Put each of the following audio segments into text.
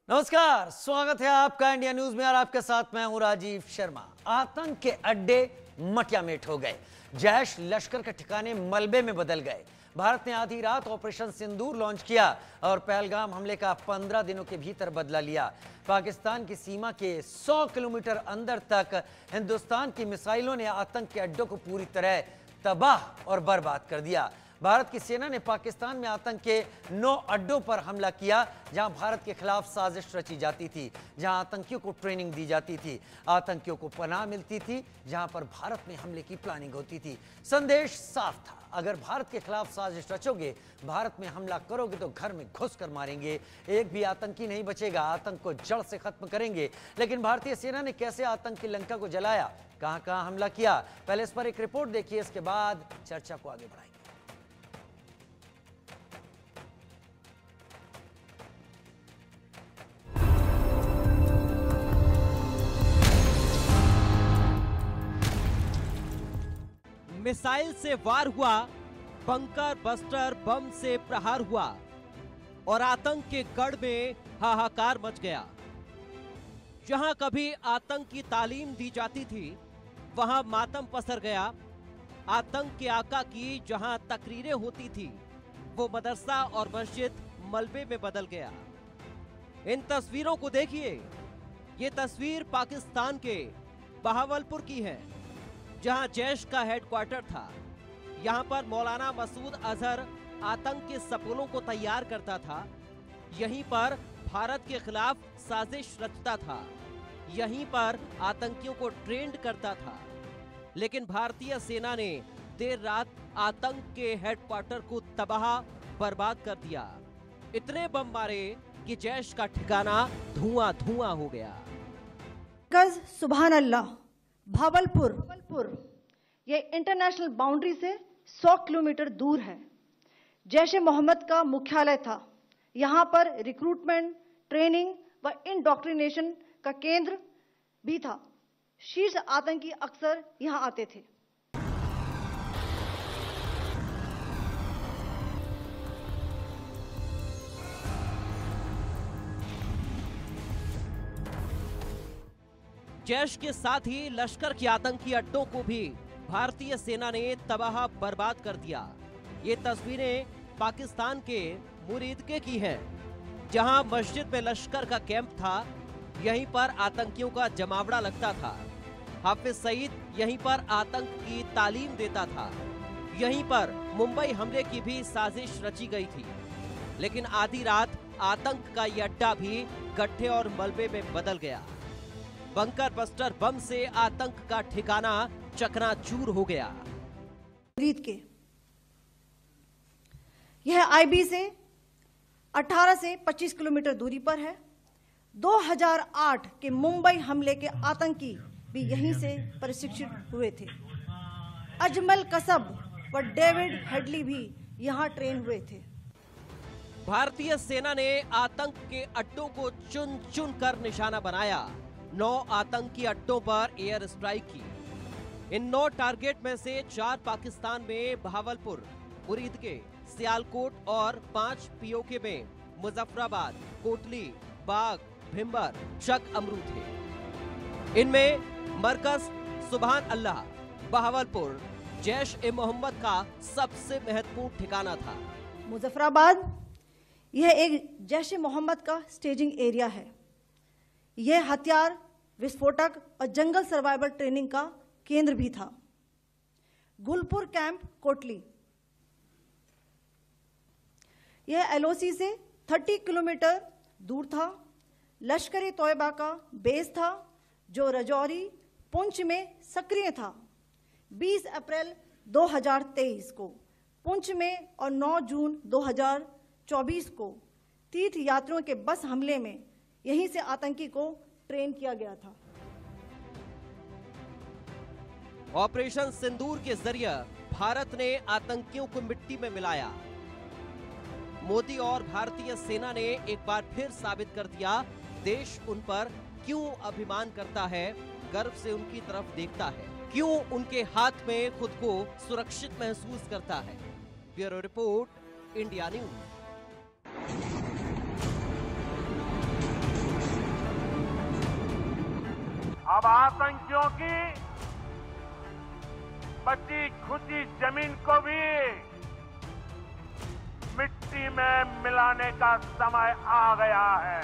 नमस्कार, स्वागत है आपका इंडिया न्यूज में और आपके साथ मैं हूं राजीव शर्मा। आतंक के अड्डे मटियामेट हो गए, जैश लश्कर के ठिकाने मलबे में बदल गए। भारत ने आधी रात ऑपरेशन सिंदूर लॉन्च किया और पहलगाम हमले का 15 दिनों के भीतर बदला लिया। पाकिस्तान की सीमा के 100 किलोमीटर अंदर तक हिंदुस्तान की मिसाइलों ने आतंक के अड्डों को पूरी तरह तबाह और बर्बाद कर दिया। भारत की सेना ने पाकिस्तान में आतंक के 9 अड्डों पर हमला किया, जहां भारत के खिलाफ साजिश रची जाती थी, जहां आतंकियों को ट्रेनिंग दी जाती थी, आतंकियों को पनाह मिलती थी, जहां पर भारत में हमले की प्लानिंग होती थी। संदेश साफ था, अगर भारत के खिलाफ साजिश रचोगे, भारत में हमला करोगे तो घर में घुस कर मारेंगे, एक भी आतंकी नहीं बचेगा, आतंक को जड़ से खत्म करेंगे। लेकिन भारतीय सेना ने कैसे आतंक की लंका को जलाया, कहां कहां हमला किया, पहले इस पर एक रिपोर्ट देखिए, इसके बाद चर्चा को आगे बढ़ाएंगे। मिसाइल से वार हुआ, बंकर बस्टर बम से प्रहार हुआ और आतंक के गढ़ में हाहाकार मच गया। जहां कभी आतंक की तालीम दी जाती थी, वहां मातम पसर गया। आतंक के आका की जहां तकरीरें होती थी, वो मदरसा और मस्जिद मलबे में बदल गया। इन तस्वीरों को देखिए। ये तस्वीर पाकिस्तान के बहावलपुर की है, जहां जैश का हेडक्वार्टर था। यहां पर मौलाना मसूद अजहर आतंक के सपनों को तैयार करता था। यहीं पर भारत के खिलाफ साजिश रचता था, यहीं पर आतंकियों को ट्रेंड करता था। लेकिन भारतीय सेना ने देर रात आतंक के हेडक्वार्टर को तबाह बर्बाद कर दिया। इतने बम मारे कि जैश का ठिकाना धुआं धुआं हो गया। गज सुभान अल्लाह। भावलपुर ये इंटरनेशनल बाउंड्री से 100 किलोमीटर दूर है। जैश ए मोहम्मद का मुख्यालय था। यहाँ पर रिक्रूटमेंट, ट्रेनिंग व इंडॉक्ट्रिनेशन का केंद्र भी था। शीर्ष आतंकी अक्सर यहाँ आते थे। जैश के साथ ही लश्कर के आतंकी अड्डों को भी भारतीय सेना ने तबाह बर्बाद कर दिया। ये तस्वीरें पाकिस्तान के मुरीदके की हैं, जहां मस्जिद में लश्कर का कैंप था। यहीं पर आतंकियों का जमावड़ा लगता था। हाफिज सईद यहीं पर आतंक की तालीम देता था। यहीं पर मुंबई हमले की भी साजिश रची गई थी। लेकिन आधी रात आतंक का यह अड्डा भी गड्ढे और मलबे में बदल गया। बंकर बस्टर बम से आतंक का ठिकाना चकनाचूर हो गया। के यह आईबी से 18 से 25 किलोमीटर दूरी पर है। 2008 के मुंबई हमले के आतंकी भी यहीं से प्रशिक्षित हुए थे। अजमल कसब व डेविड हेडली भी यहां ट्रेन हुए थे। भारतीय सेना ने आतंक के अड्डों को चुन चुन कर निशाना बनाया। 9 आतंकी अड्डों पर एयर स्ट्राइक की। इन 9 टारगेट में से 4 पाकिस्तान में भावलपुर, मुरीदके, सियालकोट और 5 पीओके में मुजफ्फराबाद, कोटली, बाग, भिंबर, चक अमरू थे। इनमें मरकज सुभान अल्लाह बहावलपुर जैश ए मोहम्मद का सबसे महत्वपूर्ण ठिकाना था। मुजफ्फराबाद यह एक जैश ए मोहम्मद का स्टेजिंग एरिया है। यह हथियार, विस्फोटक और जंगल सर्वाइवल ट्रेनिंग का केंद्र भी था। गुलपुर कैंप कोटली यह एलओसी से 30 किलोमीटर दूर था। लश्कर ए तोयबा का बेस था, जो रजौरी, पुंछ में सक्रिय था। 20 अप्रैल 2023 को पुंछ में और 9 जून 2024 को तीर्थ यात्रियों के बस हमले में यहीं से आतंकी को ट्रेन किया गया था। ऑपरेशन सिंदूर के जरिए भारत ने आतंकियों को मिट्टी में मिलाया। मोदी और भारतीय सेना ने एक बार फिर साबित कर दिया, देश उन पर क्यों अभिमान करता है, गर्व से उनकी तरफ देखता है, क्यों उनके हाथ में खुद को सुरक्षित महसूस करता है। Bureau report, India news. अब आतंकियों की बची खुची जमीन को भी मिट्टी में मिलाने का समय आ गया है।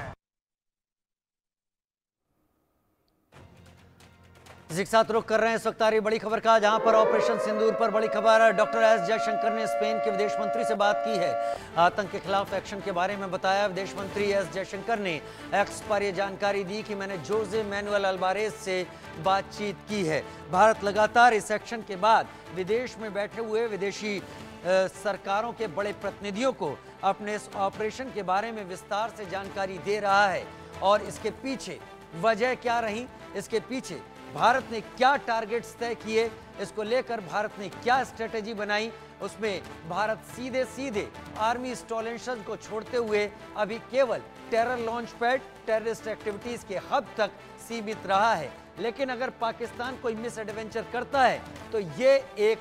इसी के साथ रुख कर रहे हैं इस वक्त आ रही बड़ी खबर का, जहां पर ऑपरेशन सिंदूर पर बड़ी खबर। डॉक्टर एस जयशंकर ने स्पेन के विदेश मंत्री से बात की है। आतंक के खिलाफ एक्शन के बारे में बताया। विदेश मंत्री एस जयशंकर ने एक्स पर यह जानकारी दी कि मैंने जोसे मैनुएल अल्वारेज से बातचीत की है। भारत लगातार इस एक्शन के बाद विदेश में बैठे हुए विदेशी सरकारों के बड़े प्रतिनिधियों को अपने इस ऑपरेशन के बारे में विस्तार से जानकारी दे रहा है। और इसके पीछे वजह क्या रही, इसके पीछे भारत ने क्या टारगेट्स तय किए, इसको लेकर भारत ने क्या स्ट्रेटेजी बनाई, उसमें भारत सीधे सीधे आर्मी इंस्टॉलेशन को छोड़ते हुए अभी केवल terror launch pad, terrorist activities के हब तक सीमित रहा है। लेकिन अगर पाकिस्तान कोई मिस एडवेंचर करता है तो ये एक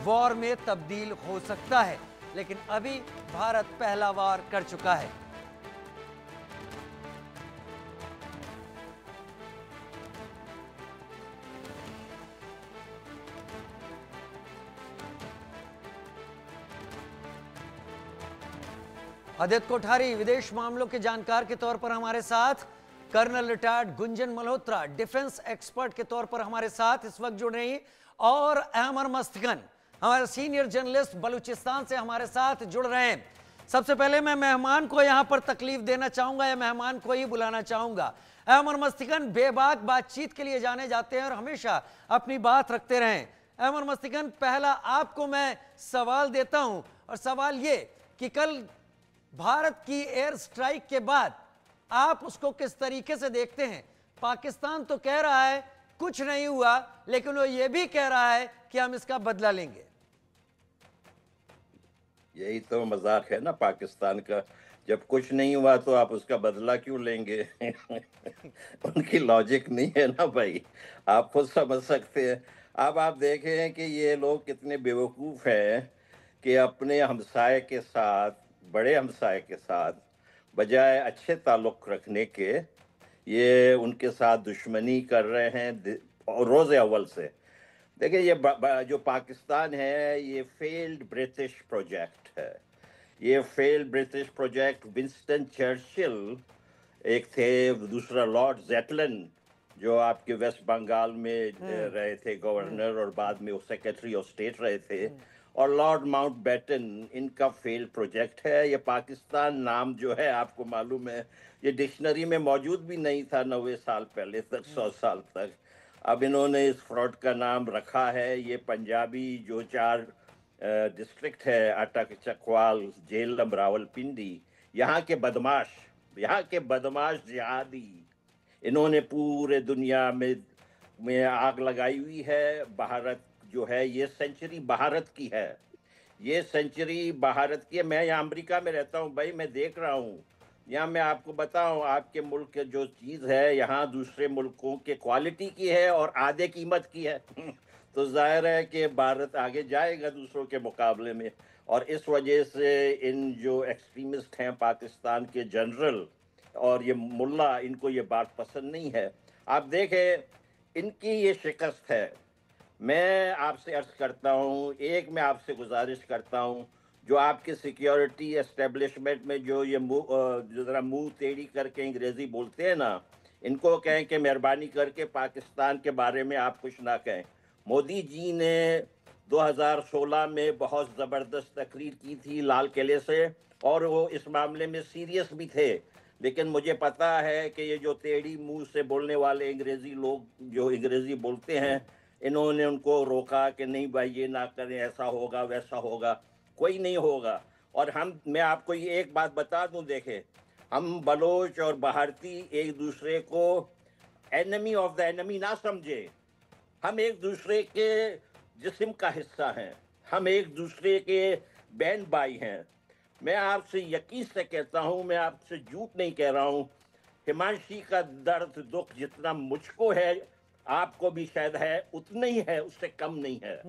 वॉर में तब्दील हो सकता है। लेकिन अभी भारत पहला वार कर चुका है। आदित्य कोठारी विदेश मामलों के जानकार के तौर पर हमारे साथ, colonel retired Gunjan Malhotra defence expert के तौर पर हमारे साथ इस वक्त जुड़ रही, और अहमर मस्तगन हमारे सीनियर जर्नलिस्ट बलूचिस्तान से हमारे साथ जुड़ रहे हैं। सबसे पहले मैं मेहमान को यहां पर तकलीफ देना चाहूंगा या मेहमान को ही बुलाना चाहूंगा। अहमर मस्तगन बेबाक बातचीत के लिए जाने जाते हैं और हमेशा अपनी बात रखते रहें। अहमर मस्तगन, पहला आपको मैं सवाल देता हूं, और सवाल ये कि कल भारत की एयर स्ट्राइक के बाद आप उसको किस तरीके से देखते हैं? पाकिस्तान तो कह रहा है कुछ नहीं हुआ, लेकिन वो ये भी कह रहा है कि हम इसका बदला लेंगे। यही तो मजाक है ना पाकिस्तान का, जब कुछ नहीं हुआ तो आप उसका बदला क्यों लेंगे? उनकी लॉजिक नहीं है ना भाई, आप खुद समझ सकते हैं। अब आप देखें कि ये लोग कितने बेवकूफ़ हैं कि अपने हमसाये के साथ, बड़े हमसाये के साथ, बजाय अच्छे ताल्लुक़ रखने के ये उनके साथ दुश्मनी कर रहे हैं रोज़ अव्वल से। देखिए ये जो पाकिस्तान है ये फेल्ड ब्रिटिश प्रोजेक्ट है। ये failed British project Winston Churchill एक थे, दूसरा लॉर्ड ज़ेटलन जो आपके वेस्ट बंगाल में रहे थे गवर्नर और बाद में वो सेक्रेटरी ऑफ स्टेट रहे थे, और लॉर्ड माउंटबेटन, इनका फेल्ड प्रोजेक्ट है। ये पाकिस्तान नाम जो है आपको मालूम है ये डिक्शनरी में मौजूद भी नहीं था 90 साल पहले तक, 100 साल तक। अब इन्होंने इस फ्रॉड का नाम रखा है। ये पंजाबी जो 4 डिस्ट्रिक्ट है, अटक, चकवाल, झेलम, रावलपिंडी, यहाँ के बदमाश जिहादी, इन्होंने पूरे दुनिया में आग लगाई हुई है। भारत जो है ये सेंचुरी भारत की है, ये सेंचुरी भारत की है। मैं यहाँ अमेरिका में रहता हूँ भाई, मैं देख रहा हूँ यहाँ। मैं आपको बताऊँ आपके मुल्क के जो चीज़ है यहाँ दूसरे मुल्कों के क्वालिटी की है और आधे कीमत की है। तो जाहिर है कि भारत आगे जाएगा दूसरों के मुकाबले में। और इस वजह से इन जो एक्सट्रीमिस्ट हैं पाकिस्तान के जनरल और ये मुल्ला, इनको ये बात पसंद नहीं है। आप देखें इनकी ये शिकस्त है। मैं आपसे अर्ज करता हूँ, एक मैं आपसे गुजारिश करता हूँ, जो आपके सिक्योरिटी एस्टेब्लिशमेंट में जो ये ज़रा मुँह टेढ़ी करके अंग्रेज़ी बोलते हैं ना, इनको कहें कि मेहरबानी करके पाकिस्तान के बारे में आप कुछ ना कहें। मोदी जी ने 2016 में बहुत ज़बरदस्त तकरीर की थी लाल किले से, और वो इस मामले में सीरियस भी थे। लेकिन मुझे पता है कि ये जो टेढ़ी मुंह से बोलने वाले अंग्रेज़ी लोग जो अंग्रेज़ी बोलते हैं, इन्होंने उनको रोका कि नहीं भाई ये ना करें, ऐसा होगा वैसा होगा। कोई नहीं होगा। और मैं आपको ये एक बात बता दूं, देखें, हम बलोच और भारती एक दूसरे को एनिमी ऑफ द एनिमी ना समझे। हम एक दूसरे के जिस्म का हिस्सा हैं, हम एक दूसरे के बहन भाई हैं। मैं आपसे यकीन से कहता हूँ, मैं आपसे झूठ नहीं कह रहा हूँ, हिमांशी का दर्द दुख जितना मुझको है आपको भी शायद है, उतना ही है, उससे कम नहीं है।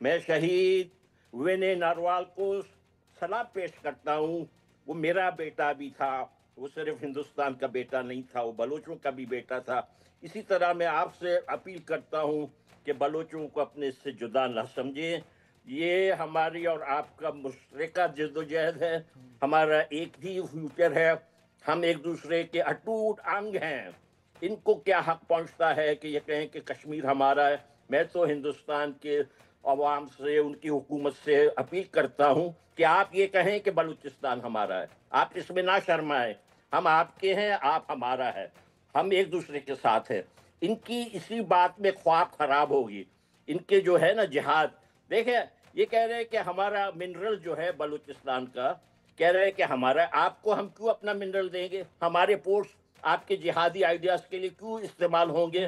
मैं शहीद विनय नरवाल को सलाम पेश करता हूँ। वो मेरा बेटा भी था, वो सिर्फ हिंदुस्तान का बेटा नहीं था, वो बलोचों का भी बेटा था। इसी तरह मैं आपसे अपील करता हूं कि बलोचों को अपने से जुदा न समझें। ये हमारी और आपका मुश्तरका जद्दोजहद है, हमारा एक ही फ्यूचर है, हम एक दूसरे के अटूट अंग हैं। इनको क्या हक पहुंचता है कि ये कहें कि कश्मीर हमारा है। मैं तो हिंदुस्तान के अवाम से, उनकी हुकूमत से अपील करता हूं कि आप ये कहें कि बलूचिस्तान हमारा है, आप इसमें ना शर्माएं। हम आपके हैं, आप हमारा है, हम एक दूसरे के साथ हैं। इनकी इसी बात में ख्वाब खराब होगी, इनके जो है ना जिहाद। देखें, ये कह रहे हैं कि हमारा मिनरल जो है बलूचिस्तान का, कह रहे हैं कि हमारा, आपको हम क्यों अपना मिनरल देंगे? हमारे पोर्ट्स आपके जिहादी आइडियाज के लिए क्यों इस्तेमाल होंगे?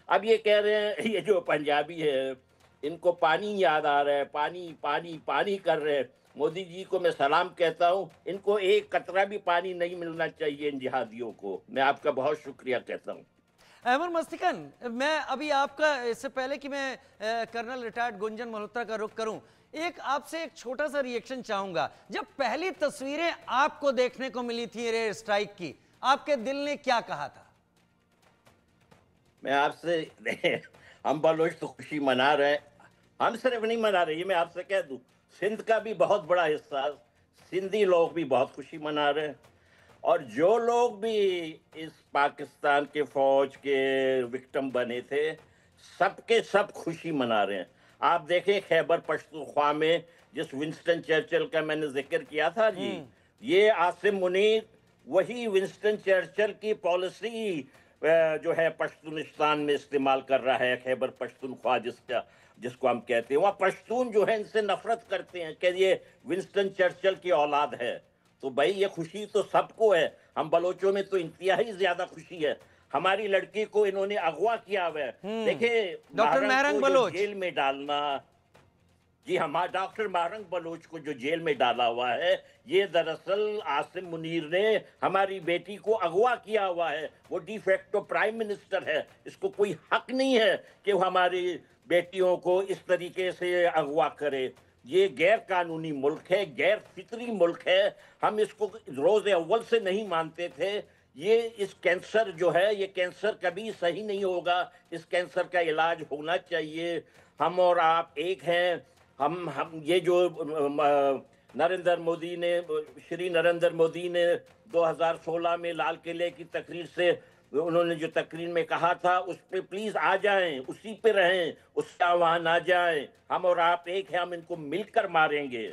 अब ये कह रहे हैं, ये जो पंजाबी है इनको पानी याद आ रहा है, पानी पानी पानी कर रहे हैं। मोदी जी को मैं सलाम कहता हूं, इनको एक कतरा भी पानी नहीं मिलना चाहिए इन जिहादियों को। मैं आपका बहुत शुक्रिया कहता हूं। अहमद मस्तिकन, मैं अभी आपका, इससे पहले कि मैं कर्नल रिटायर्ड गुंजन मल्होत्रा का रुख करूं, एक आपसे एक छोटा सा रिएक्शन चाहूंगा। जब पहली तस्वीरें आपको देखने को मिली थी एयर स्ट्राइक की, आपके दिल ने क्या कहा था? मैं आपसे हम बलोच तो खुशी मना रहे हैं, हम सिर्फ नहीं मना रहे, ये मैं आपसे कह दूं, सिंध का भी बहुत बड़ा हिस्सा, सिंधी लोग भी बहुत खुशी मना रहे हैं। और जो लोग भी इस पाकिस्तान के फौज के विक्टिम बने थे, सबके सब खुशी मना रहे हैं। आप देखें खैबर पख्तूनख्वा में जिस विंस्टन चर्चिल का मैंने जिक्र किया था जी, ये आसिम मुनीर वही विंस्टन चर्चिल की पॉलिसी जो है पश्तूनिस्तान में इस्तेमाल कर रहा है। खैबर पख्तूनख्वा जिसको हम कहते हैं, वहाँ पश्तून जो है इनसे नफरत करते हैं कि ये विंस्टन चर्चिल की औलाद है। तो भाई ये खुशी तो सबको है, हम बलोचों में तो इंतहाई ज्यादा खुशी है। हमारी लड़की को इन्होंने अगवा किया हुआ है। देखिए, डॉक्टर महरंग बलोच जेल में डालना, जी हमारा डॉक्टर महरंग बलोच को जो जेल में डाला हुआ है, ये दरअसल आसिम मुनीर ने हमारी बेटी को अगवा किया हुआ है। वो डिफेक्टो प्राइम मिनिस्टर है, इसको कोई हक नहीं है कि वो हमारी बेटियों को इस तरीके से अगवा करे। ये गैर कानूनी मुल्क है, गैर फितरी मुल्क है। हम इसको रोज अव्वल से नहीं मानते थे। ये इस कैंसर जो है, ये कैंसर कभी सही नहीं होगा, इस कैंसर का इलाज होना चाहिए। हम और आप एक हैं। हम ये जो नरेंद्र मोदी ने, श्री नरेंद्र मोदी ने 2016 में लाल किले की तकरीर से उन्होंने जो तकरीर में कहा था, उस पे प्लीज आ जाएं, उसी पे रहें, उससे वहां ना जाएं। हम और आप एक हैं, हम इनको मिलकर मारेंगे।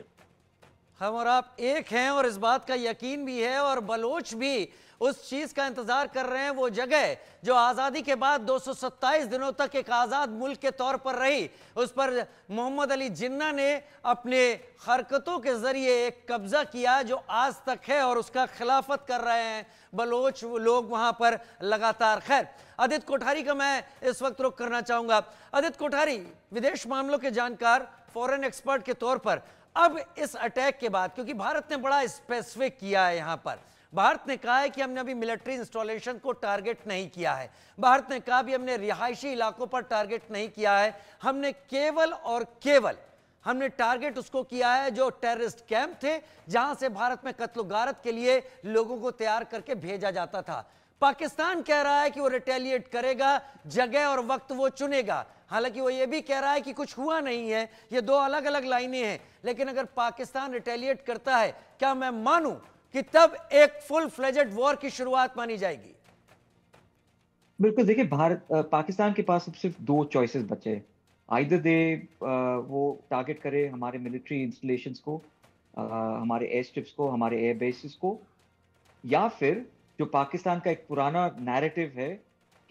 हम और आप एक हैं और इस बात का यकीन भी है, और बलोच भी उस चीज का इंतजार कर रहे हैं। वो जगह जो आजादी के बाद 227 दिनों तक एक आजाद मुल्क के तौर पर रही, उस पर मोहम्मद अली जिन्ना ने अपने हरकतों के जरिए एक कब्जा किया जो आज तक है, और उसका खिलाफत कर रहे हैं बलोच लोग वहां पर लगातार। खैर, आदित्य कोठारी का मैं इस वक्त रुख करना चाहूंगा। आदित्य कोठारी, विदेश मामलों के जानकार, फॉरेन एक्सपर्ट के तौर पर, अब इस अटैक के बाद, क्योंकि भारत ने बड़ा स्पेसिफिक किया है, यहां पर भारत ने कहा है कि हमने अभी मिलिट्री इंस्टॉलेशन को टारगेट नहीं किया है, भारत ने कहा भी हमने रिहायशी इलाकों पर टारगेट नहीं किया है, हमने केवल और केवल हमने टारगेट उसको किया है जो टेररिस्ट कैंप थे, जहां से भारत में कत्ल गारत के लिए लोगों को तैयार करके भेजा जाता था। पाकिस्तान कह रहा है कि वो रिटेलिएट करेगा, जगह और वक्त वो चुनेगा। हालांकि वो ये भी कह रहा है कि कुछ हुआ नहीं है, ये दो अलग अलग लाइनें हैं। लेकिन अगर पाकिस्तान रिटेलिएट करता है, क्या मैं मानूं कि तब एक फुल फ्लेजेड वॉर की शुरुआत मानी जाएगी? बिल्कुल। देखिए, पाकिस्तान के पास अब सिर्फ दो चॉइसेस बचे हैं। आइदर दे वो टारगेट करे हमारे मिलिट्री इंस्टॉलेशंस को, हमारे एयर स्ट्रिप्स को, हमारे एयर बेसिस को, या फिर जो पाकिस्तान का एक पुराना नैरेटिव है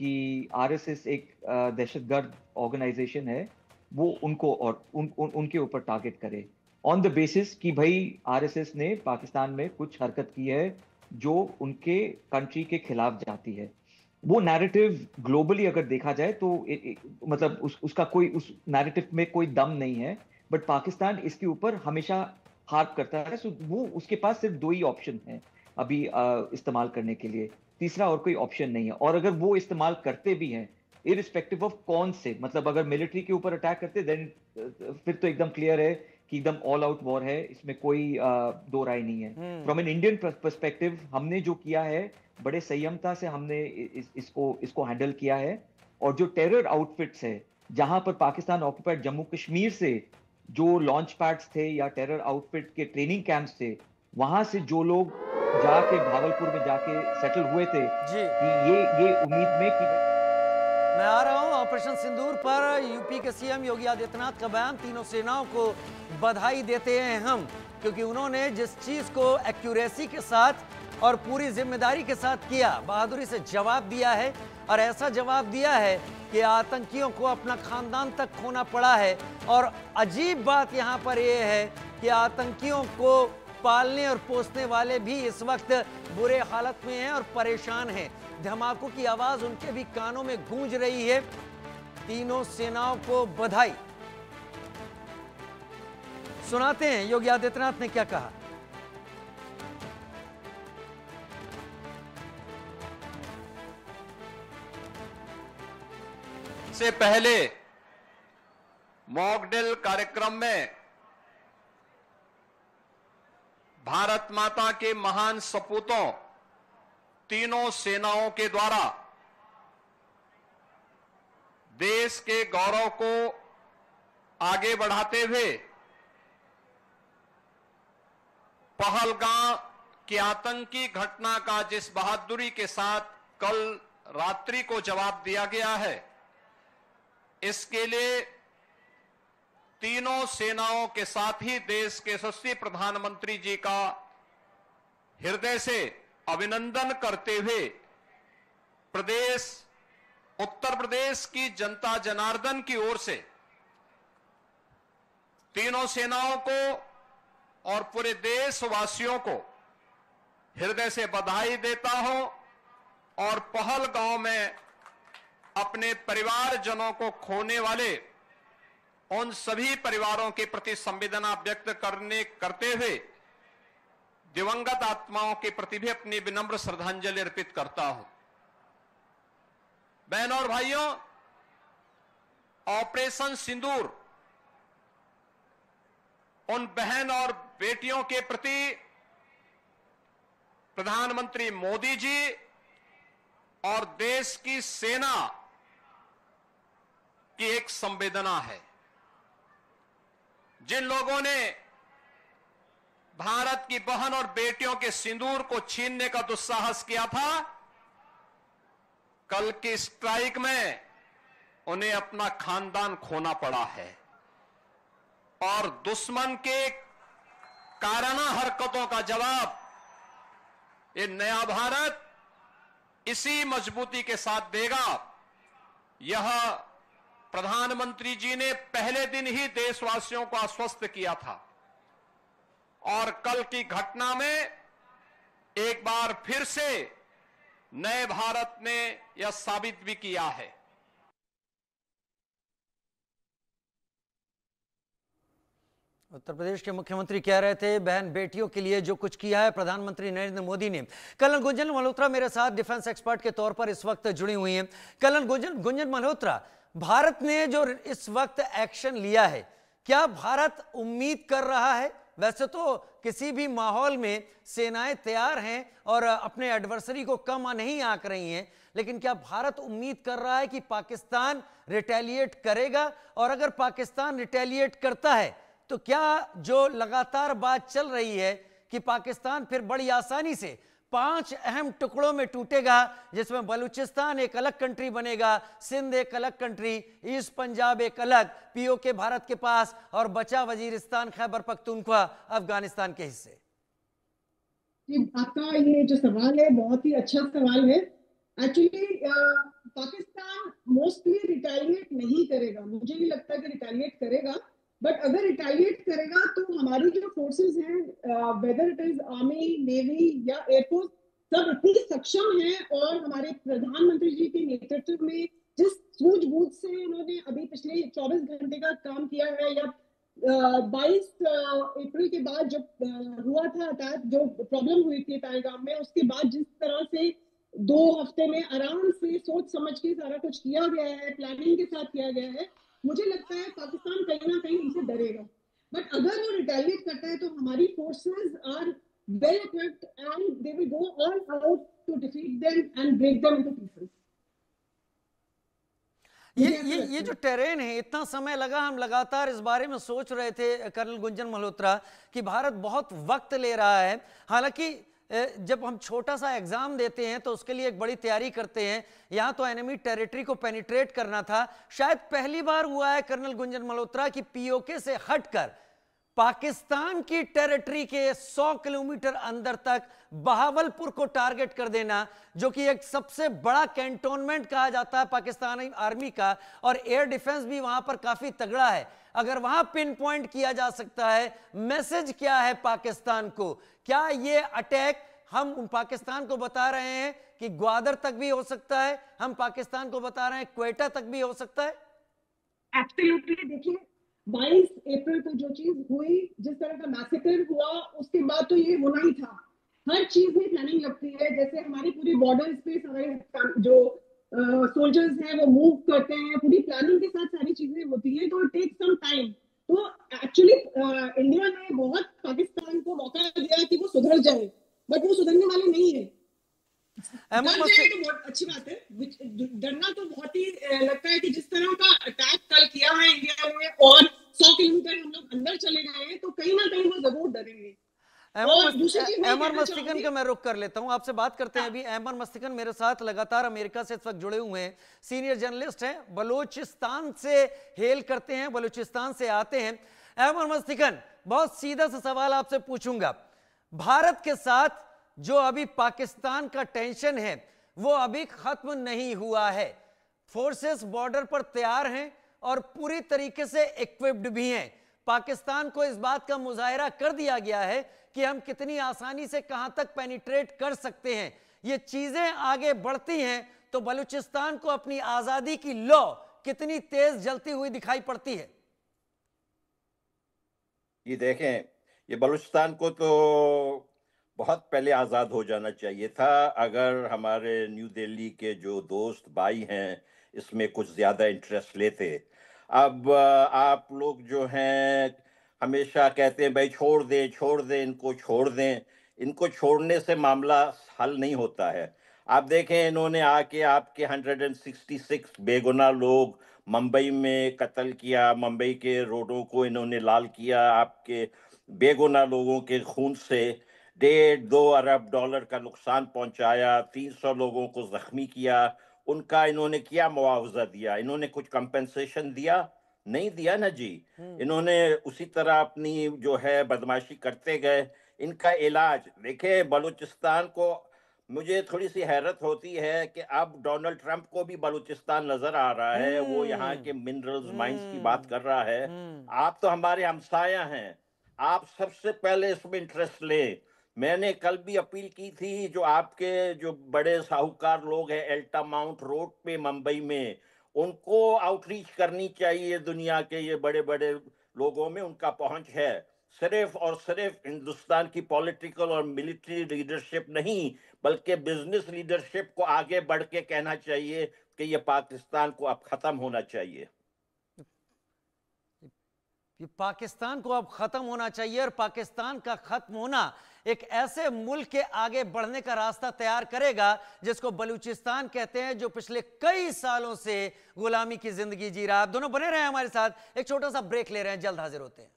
कि आरएसएस एक दहशतगर्द ऑर्गेनाइजेशन है, वो उनको और उनके ऊपर टारगेट करे ऑन द बेसिस कि भाई आरएसएस ने पाकिस्तान में कुछ हरकत की है जो उनके कंट्री के खिलाफ जाती है। वो नैरेटिव ग्लोबली अगर देखा जाए तो मतलब उसका कोई, उस नैरेटिव में कोई दम नहीं है, बट पाकिस्तान इसके ऊपर हमेशा हार्प करता है। सो वो, उसके पास सिर्फ दो ही ऑप्शन है अभी इस्तेमाल करने के लिए, तीसरा और कोई ऑप्शन नहीं है। और अगर वो इस्तेमाल करते भी हैं, इरिस्पेक्टिव ऑफ कौन से, मतलब अगर मिलिट्री के ऊपर अटैक करते देन फिर तो एकदम क्लियर है कि एकदम ऑल आउट वॉर है, इसमें कोई दो राय नहीं है। फ्रॉम एन इंडियन पर्सपेक्टिव हमने जो किया है बड़े संयमता से हमने इसको हैंडल किया है। और जो टेरर आउटफिट्स है, जहां पर पाकिस्तान ऑक्यूपाइड जम्मू कश्मीर से जो लॉन्च पैड्स थे या टेरर आउटफिट के ट्रेनिंग कैंप्स थे, वहां से जो लोग जाके भागलपुर में जाके सेटल हुए थे जी। कि ये उम्मीद में कि मैं आ रहा हूं ऑपरेशन सिंदूर पर। यूपी के सीएम योगी आदित्यनाथ का बयान, तीनों सेनाओं को बधाई देते हैं हम, क्योंकि उन्होंने जिस चीज को एक्यूरेसी के साथ और पूरी जिम्मेदारी के साथ किया, बहादुरी से जवाब दिया है। और ऐसा जवाब दिया है कि आतंकियों को अपना खानदान तक खोना पड़ा है। और अजीब बात यहां पर यह है कि आतंकियों को पालने और पोसने वाले भी इस वक्त बुरे हालत में हैं और परेशान हैं। धमाकों की आवाज उनके भी कानों में गूंज रही है। तीनों सेनाओं को बधाई। सुनाते हैं योगी आदित्यनाथ ने क्या कहा। से पहले मॉक ड्रिल कार्यक्रम में भारत माता के महान सपूतों तीनों सेनाओं के द्वारा देश के गौरव को आगे बढ़ाते हुए पहलगाम की आतंकी घटना का जिस बहादुरी के साथ कल रात्रि को जवाब दिया गया है, इसके लिए तीनों सेनाओं के साथ ही देश के यशस्वी प्रधानमंत्री जी का हृदय से अभिनंदन करते हुए उत्तर प्रदेश की जनता जनार्दन की ओर से तीनों सेनाओं को और पूरे देशवासियों को हृदय से बधाई देता हूं और पहलगांव में अपने परिवारजनों को खोने वाले उन सभी परिवारों के प्रति संवेदना व्यक्त करते हुए दिवंगत आत्माओं के प्रति भी अपनी विनम्र श्रद्धांजलि अर्पित करता हूं। बहनों और भाइयों, ऑपरेशन सिंदूर उन बहन और बेटियों के प्रति प्रधानमंत्री मोदी जी और देश की सेना की एक संवेदना है। जिन लोगों ने भारत की बहन और बेटियों के सिंदूर को छीनने का दुस्साहस किया था, कल की स्ट्राइक में उन्हें अपना खानदान खोना पड़ा है। और दुश्मन के काराना हरकतों का जवाब ये नया भारत इसी मजबूती के साथ देगा। यह प्रधानमंत्री जी ने पहले दिन ही देशवासियों को आश्वस्त किया था और कल की घटना में एक बार फिर से नए भारत ने यह साबित भी किया है। उत्तर प्रदेश के मुख्यमंत्री कह रहे थे बहन बेटियों के लिए जो कुछ किया है प्रधानमंत्री नरेंद्र मोदी ने। कर्नल गुंजन मल्होत्रा मेरे साथ डिफेंस एक्सपर्ट के तौर पर इस वक्त जुड़ी हुई हैं। कर्नल गुंजन मल्होत्रा, भारत ने जो इस वक्त एक्शन लिया है, क्या भारत उम्मीद कर रहा है? वैसे तो किसी भी माहौल में सेनाएं तैयार हैं और अपने एडवर्सरी को कम नहीं आंक रही हैं, लेकिन क्या भारत उम्मीद कर रहा है कि पाकिस्तान रिटेलिएट करेगा? और अगर पाकिस्तान रिटेलिएट करता है तो क्या जो लगातार बात चल रही है कि पाकिस्तान फिर बड़ी आसानी से 5 अहम टुकड़ों में टूटेगा, जिसमें बलूचिस्तान एक अलग कंट्री बनेगा, सिंध एक अलग कंट्री, ईस्ट पंजाब एक अलग, पीओके भारत के पास और बचा वजीरिस्तान खैबर पख्तूनख्वा अफगानिस्तान के हिस्से? आपका ये जो सवाल है बहुत ही अच्छा सवाल है। एक्चुअली पाकिस्तान मोस्टली रिटेलिएट नहीं करेगा, मुझे नहीं लगता कि रिटेलिएट करेगा, बट अगर रिटेलिएट करेगा तो हमारी जो फोर्सेस हैं, whether it is army, navy या एयरफोर्स, सब इतनी सक्षम हैं और हमारे प्रधानमंत्री जी के नेतृत्व में जिस सूझबूझ से उन्होंने अभी पिछले 24 घंटे का काम किया है, या 22 अप्रैल के बाद जब हुआ था अटैक, जो प्रॉब्लम हुई थी पहलगाम में, उसके बाद जिस तरह से 2 हफ्ते में आराम से सोच समझ के सारा कुछ किया गया है, प्लानिंग के साथ किया गया है, मुझे लगता है पाकिस्तान कहीं ना कहीं इनसे डरेगा। बट अगर वो रिटेलिएट करता है तो हमारी forces are well equipped and they will go all out to defeat them and break them into pieces. ये जो टेरेन है, इतना समय लगा, हम लगातार इस बारे में सोच रहे थे कर्नल गुंजन मल्होत्रा कि भारत बहुत वक्त ले रहा है। हालांकि जब हम छोटा सा एग्जाम देते हैं तो उसके लिए एक बड़ी तैयारी करते हैं। यहां तो एनिमी टेरिटरी को पेनिट्रेट करना था। शायद पहली बार हुआ है कर्नल गुंजन मल्होत्रा कि पीओके से हटकर पाकिस्तान की टेरिटरी के 100 किलोमीटर अंदर तक बहावलपुर को टारगेट कर देना, जो कि एक सबसे बड़ा कैंटोनमेंट कहा जाता है पाकिस्तानी आर्मी का, और एयर डिफेंस भी वहां पर काफी तगड़ा है। अगर वहां पिन पॉइंट किया जा सकता है, मैसेज क्या है पाकिस्तान को? क्या ये अटैक हम पाकिस्तान को बता रहे हैं कि ग्वादर तक भी हो सकता है, हम पाकिस्तान को बता रहे हैं क्वेटा तक भी हो सकता है? एब्सोल्युटली। देखिए 22 अप्रैल को जो चीज हुई, जिस तरह का मैसेकर हुआ, उसके बाद तो ये होना ही था। हर चीज में प्लानिंग लगती है। जैसे हमारी पूरी बॉर्डर्स पे हमारे जो सोल्जर्स हैं वो मूव करते हैं, पूरी प्लानिंग के साथ सारी चीजें होती हैं, तो इट टेक्स सम टाइम। तो एक्चुअली इंडिया ने बहुत पाकिस्तान को मौका दिया कि वो सुधर जाए, बट वो सुधरने वाले नहीं है। डर जाए तो बहुत अच्छी बात है, डरना तो बहुत ही लगता है कि जिस तरह का अटैक कल किया है इंडिया ने और 100 किलोमीटर हम लोग अंदर चले गए, तो कहीं ना कहीं वो जरूर डरेंगे। अहमद मस्तिकन का मैं रुक कर लेता हूं, आपसे बात करते हैं अभी। अहमद मस्तिकन मेरे साथ लगातार अमेरिका से इस वक्त जुड़े हुए हैं, सीनियर जर्नलिस्ट हैं, बलूचिस्तान से हेल करते हैं, बलूचिस्तान से आते हैं। अहमद मस्तिकन, बहुत सीधा सा सवाल आपसे पूछूंगा। भारत के साथ जो अभी पाकिस्तान का टेंशन है वो अभी खत्म नहीं हुआ है। फोर्सेस बॉर्डर पर तैयार हैं और पूरी तरीके से इक्विप्ड भी हैं। पाकिस्तान को इस बात का मुजाहिरा कर दिया गया है कि हम कितनी आसानी से कहां तक पेनिट्रेट कर सकते हैं। ये चीजें आगे बढ़ती हैं तो बलूचिस्तान को अपनी आजादी की लौ कितनी तेज जलती हुई दिखाई पड़ती है। ये देखें, ये बलूचिस्तान को तो बहुत पहले आज़ाद हो जाना चाहिए था, अगर हमारे न्यू दिल्ली के जो दोस्त भाई हैं इसमें कुछ ज़्यादा इंटरेस्ट लेते। अब आप लोग जो हैं हमेशा कहते हैं भाई छोड़ दें इनको, छोड़ दें। इनको छोड़ने से मामला हल नहीं होता है। आप देखें, इन्होंने आके आपके 166 बेगुनाह लोग मुंबई में कत्ल किया, मुंबई के रोडों को इन्होंने लाल किया आपके बेगुनाह लोगों के खून से। 1.5-2 अरब डॉलर का नुकसान पहुंचाया, 300 लोगों को जख्मी किया। उनका इन्होंने क्या मुआवजा दिया? इन्होंने कुछ कंपेंसेशन दिया? नहीं दिया ना जी। इन्होंने उसी तरह अपनी जो है बदमाशी करते गए। इनका इलाज देखे, बलूचिस्तान को मुझे थोड़ी सी हैरत होती है कि अब डोनाल्ड ट्रंप को भी बलूचिस्तान नजर आ रहा है, वो यहाँ के मिनरल्स माइंस की बात कर रहा है। आप तो हमारे हमसाया हैं, आप सबसे पहले इसमें इंटरेस्ट लें। मैंने कल भी अपील की थी, जो आपके जो बड़े साहूकार लोग हैं एल्टा माउंट रोड पे मुंबई में, उनको आउटरीच करनी चाहिए। दुनिया के ये बड़े बड़े लोगों में उनका पहुंच है। सिर्फ और सिर्फ हिंदुस्तान की पॉलिटिकल और मिलिट्री लीडरशिप नहीं, बल्कि बिजनेस लीडरशिप को आगे बढ़ के कहना चाहिए कि ये पाकिस्तान को अब खत्म होना चाहिए। ये पाकिस्तान को अब खत्म होना चाहिए, और पाकिस्तान का खत्म होना एक ऐसे मुल्क के आगे बढ़ने का रास्ता तैयार करेगा जिसको बलूचिस्तान कहते हैं, जो पिछले कई सालों से गुलामी की जिंदगी जी रहा है। आप दोनों बने रहे हमारे साथ, एक छोटा सा ब्रेक ले रहे हैं, जल्द हाजिर होते हैं।